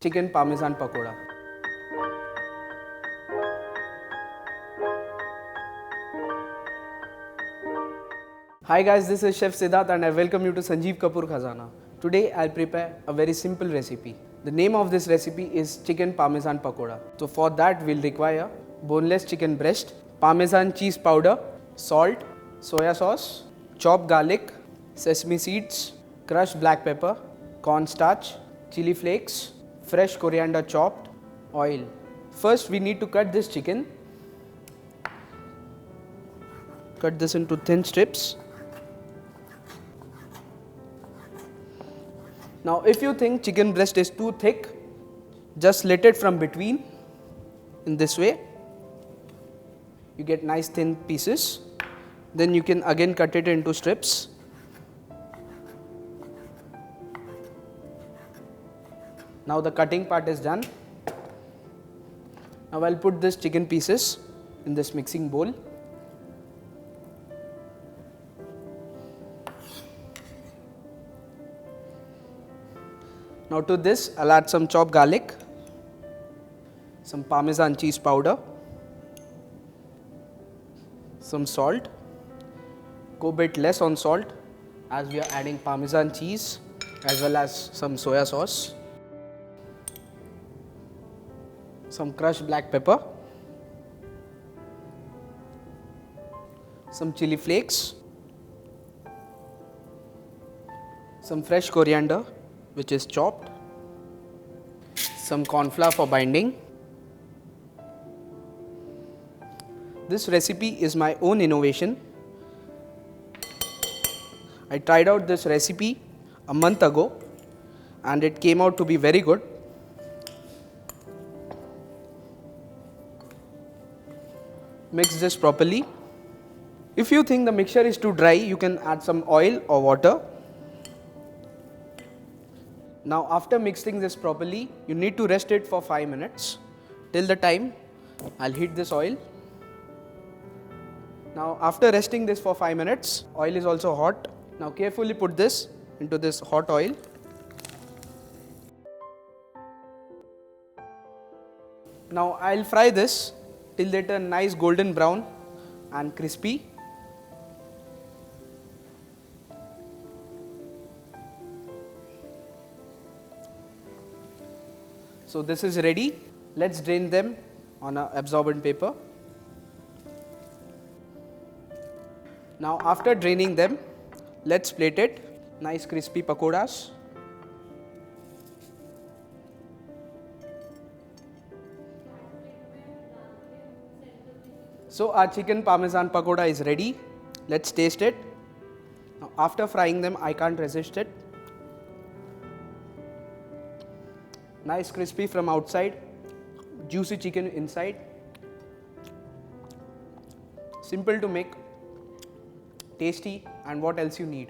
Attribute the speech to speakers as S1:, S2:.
S1: chicken Parmesan Pakora. Hi guys, this is Chef Siddharth and I welcome you to Sanjeev Kapoor Khazana. Today I'll prepare a very simple recipe. The name of this recipe is chicken Parmesan Pakora. So for that we'll require boneless chicken breast, Parmesan cheese powder, salt, soya sauce, chopped garlic, sesame seeds, crushed black pepper, cornstarch, chili flakes, fresh coriander chopped, oil. First we need to cut this chicken. Cut this into thin strips. Now if you think chicken breast is too thick, just slit it from between in this way. You get nice thin pieces. Then you can again cut it into strips. Now the cutting part is done. Now I'll put this chicken pieces in this mixing bowl. Now to this I'll add some chopped garlic, some Parmesan cheese powder, some salt. Go a bit less on salt as we are adding Parmesan cheese as well as some soya sauce. Some crushed black pepper, some chili flakes, some fresh coriander which is chopped, some corn flour for binding. This recipe is my own innovation. I tried out this recipe a month ago and it came out to be very good. Mix this properly. If you think the mixture is too dry, you can add some oil or water. Now after mixing this properly, you need to rest it for 5 minutes. Till the time, I'll heat this oil. Now after resting this for 5 minutes, oil is also hot. Now carefully put this into this hot oil. Now I'll fry this till they turn nice golden brown and crispy. So this is ready. Let's drain them on an absorbent paper. Now after draining them, let's plate it. Nice crispy pakoras. So our chicken Parmesan Pakora is ready. Let's taste it. Now after frying them, I can't resist it. Nice crispy from outside, juicy chicken inside. Simple to make, tasty, and what else you need.